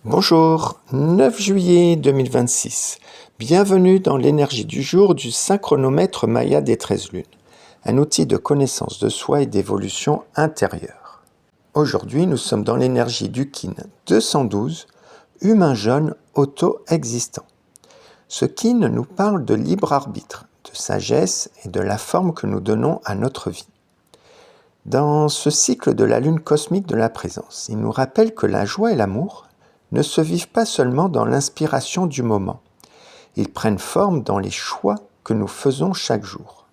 Bonjour, 9 juillet 2026. Bienvenue dans l'énergie du jour du synchronomètre Maya des 13 lunes, un outil de connaissance de soi et d'évolution intérieure. Aujourd'hui, nous sommes dans l'énergie du kin 212, humain jeune auto-existant. Ce kin nous parle de libre arbitre, de sagesse et de la forme que nous donnons à notre vie. Dans ce cycle de la lune cosmique de la présence, il nous rappelle que la joie et l'amour ne se vivent pas seulement dans l'inspiration du moment. Ils prennent forme dans les choix que nous faisons chaque jour.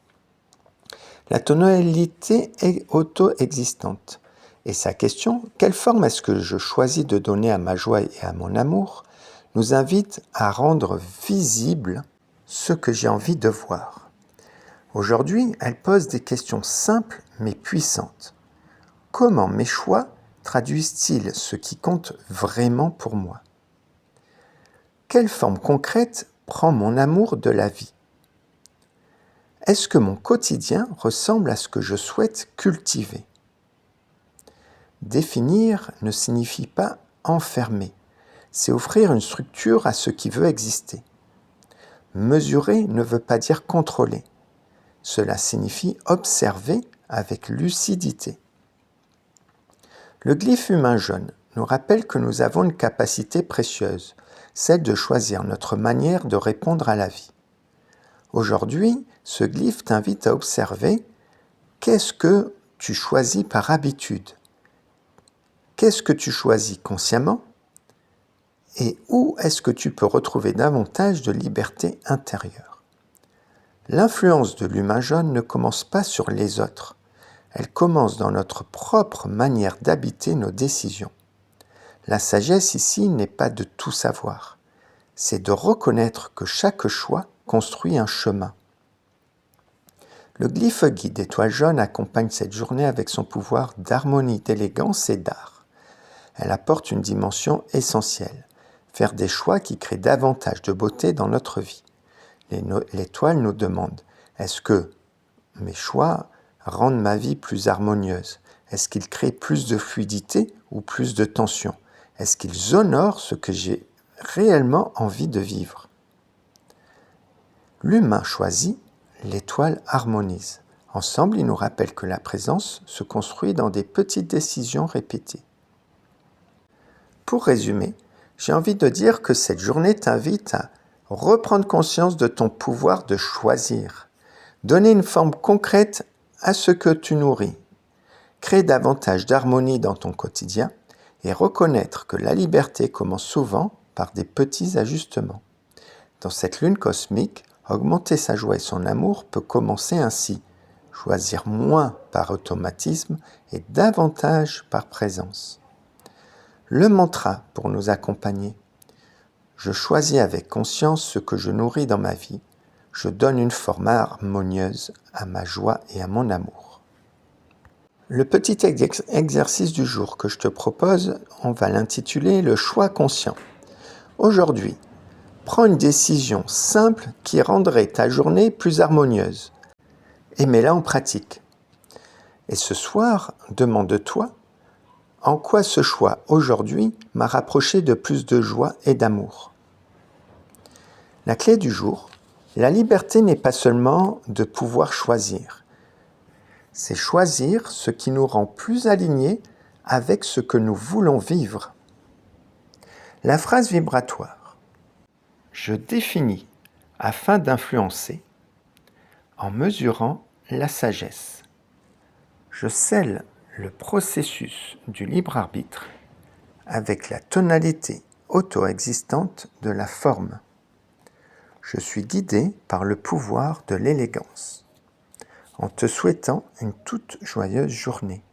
La tonalité est auto-existante. Et sa question, quelle forme est-ce que je choisis de donner à ma joie et à mon amour, nous invite à rendre visible ce que j'ai envie de voir. Aujourd'hui, elle pose des questions simples mais puissantes. Comment mes choix traduisent-ils ce qui compte vraiment pour moi ? Quelle forme concrète prend mon amour de la vie ? Est-ce que mon quotidien ressemble à ce que je souhaite cultiver ? Définir ne signifie pas enfermer, c'est offrir une structure à ce qui veut exister. Mesurer ne veut pas dire contrôler. Cela signifie observer avec lucidité. Le glyphe humain jaune nous rappelle que nous avons une capacité précieuse, celle de choisir notre manière de répondre à la vie. Aujourd'hui, ce glyphe t'invite à observer qu'est-ce que tu choisis par habitude, qu'est-ce que tu choisis consciemment et où est-ce que tu peux retrouver davantage de liberté intérieure. L'influence de l'humain jaune ne commence pas sur les autres, elle commence dans notre propre manière d'habiter nos décisions. La sagesse ici n'est pas de tout savoir, c'est de reconnaître que chaque choix construit un chemin. Le glyphe guide étoile jaune accompagne cette journée avec son pouvoir d'harmonie, d'élégance et d'art. Elle apporte une dimension essentielle, faire des choix qui créent davantage de beauté dans notre vie. L'étoile nous demande, est-ce que mes choix rendent ma vie plus harmonieuse ? Est-ce qu'ils créent plus de fluidité ou plus de tension ? Est-ce qu'ils honorent ce que j'ai réellement envie de vivre ? L'humain choisit, l'étoile harmonise. Ensemble, ils nous rappellent que la présence se construit dans des petites décisions répétées. Pour résumer, j'ai envie de dire que cette journée t'invite à reprendre conscience de ton pouvoir de choisir, donner une forme concrète à ce que tu nourris, créer davantage d'harmonie dans ton quotidien et reconnaître que la liberté commence souvent par des petits ajustements. Dans cette lune cosmique, augmenter sa joie et son amour peut commencer ainsi, choisir moins par automatisme et davantage par présence. Le mantra pour nous accompagner. Je choisis avec conscience ce que je nourris dans ma vie. Je donne une forme harmonieuse à ma joie et à mon amour. Le petit exercice du jour que je te propose, on va l'intituler « Le choix conscient ». Aujourd'hui, prends une décision simple qui rendrait ta journée plus harmonieuse et mets-la en pratique. Et ce soir, demande-toi en quoi ce choix aujourd'hui m'a rapproché de plus de joie et d'amour. La clé du jour, la liberté n'est pas seulement de pouvoir choisir, c'est choisir ce qui nous rend plus alignés avec ce que nous voulons vivre. La phrase vibratoire. Je définis afin d'influencer en mesurant la sagesse. Je scelle le processus du libre arbitre avec la tonalité auto-existante de la forme. Je suis guidé par le pouvoir de l'élégance. En te souhaitant une toute joyeuse journée.